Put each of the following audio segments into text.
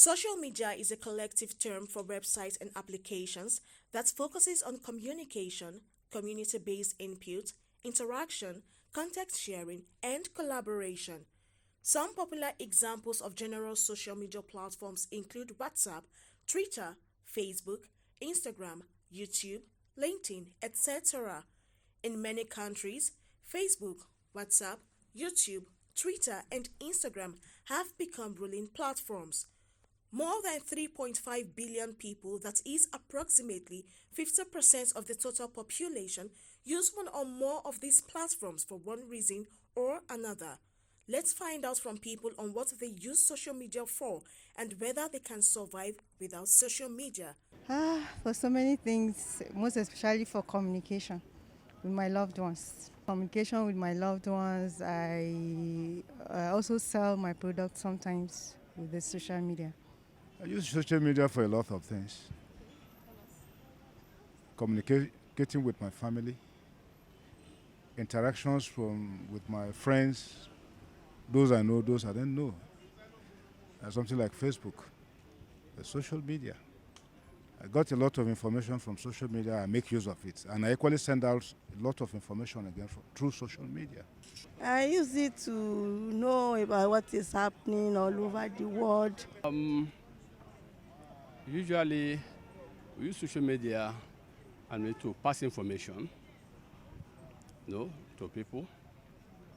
Social media is a collective term for websites and applications that focuses on communication, community-based input, interaction, context sharing, and collaboration. Some popular examples of general social media platforms include WhatsApp, Twitter, Facebook, Instagram, YouTube, LinkedIn, etc. In many countries, Facebook, WhatsApp, YouTube, Twitter, and Instagram have become ruling platforms. More than 3.5 billion people, that is approximately 50% of the total population, use one or more of these platforms for one reason or another. Let's find out from people on what they use social media for and whether they can survive without social media. For so many things, most especially for communication with my loved ones. Communication with my loved ones, I also sell my products sometimes with the social media. I use social media for a lot of things. Communicating with my family, interactions with my friends, those I know, those I don't know. Something like Facebook, social media. I got a lot of information from social media. I make use of it. And I equally send out a lot of information again through social media. I use it to know about what is happening all over the world. Usually, we use social media and to pass information, to people,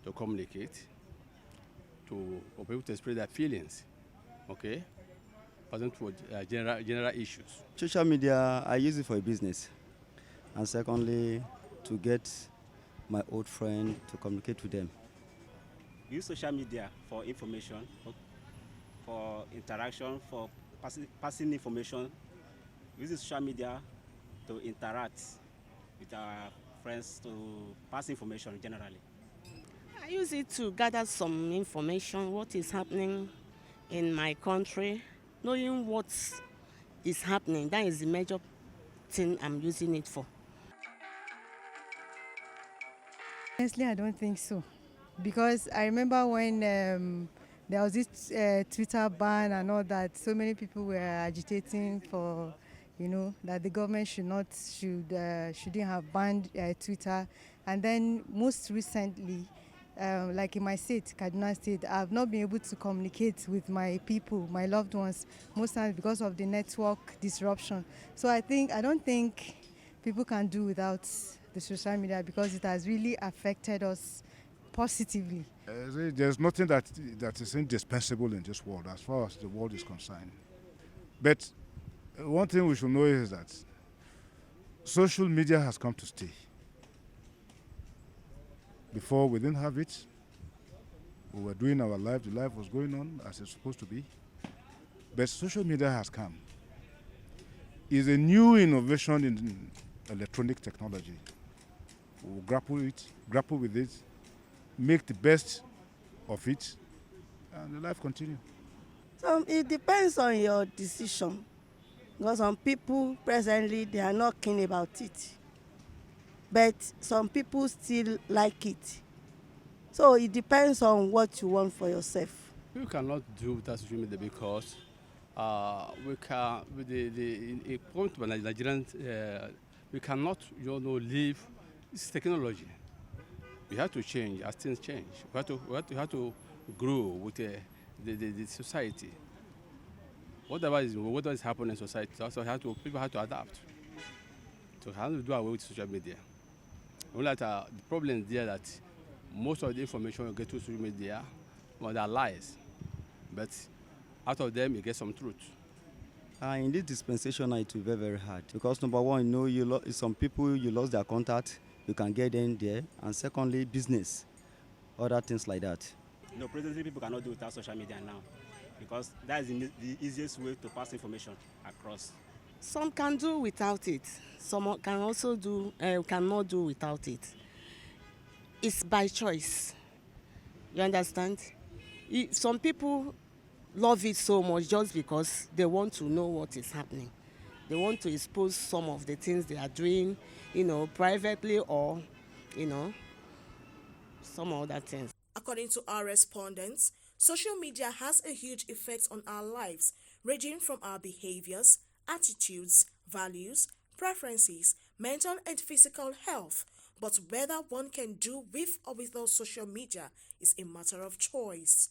to communicate, for people to express their feelings, okay? Passing to general issues. Social media, I use it for a business. And secondly, to get my old friend to communicate with them. Use social media for information, for interaction, for passing information. Use social media to interact with our friends, to pass information generally. I use it to gather some information, what is happening in my country, knowing what is happening. That is the major thing I'm using it for. Honestly, I don't think so. Because I remember when there was this Twitter ban and all that, so many people were agitating for, that the government shouldn't have banned Twitter. And then most recently, like in my state, Kaduna State, I've not been able to communicate with my people, my loved ones, most times because of the network disruption. So I don't think people can do without the social media because it has really affected us positively. There's nothing that is indispensable in this world as far as the world is concerned. But one thing we should know is that social media has come to stay. Before we didn't have it, we were doing our life, the life was going on as it's supposed to be. But social media has come. It's a new innovation in electronic technology. We'll grapple with it, make the best of it, and the life continue. So it depends on your decision. Because some people presently, they are not keen about it. But some people still like it. So it depends on what you want for yourself. We cannot do without social media because we can, with the point of Nigerian, we cannot, live this technology. We have to change as things change. We have to grow with the society. Whatever is happening in society, also people have to adapt. So how to do away with social media. Only that the problem is there that most of the information you get to social media, they are lies. But out of them, you get some truth. In this dispensation, it will be very, very hard. Because number one, some people, you lost their contact, you can get them there. And secondly, business, other things like that. No, presently people cannot do without social media now because that is the easiest way to pass information across. Some can do without it. Some can also cannot do without it. It's by choice. You understand? Some people love it so much just because they want to know what is happening. They want to expose some of the things they are doing, privately or, some other things. According to our respondents, Social media has a huge effect on our lives, ranging from our behaviors, attitudes, values, preferences, mental and physical health. But whether one can do with or without social media is a matter of choice.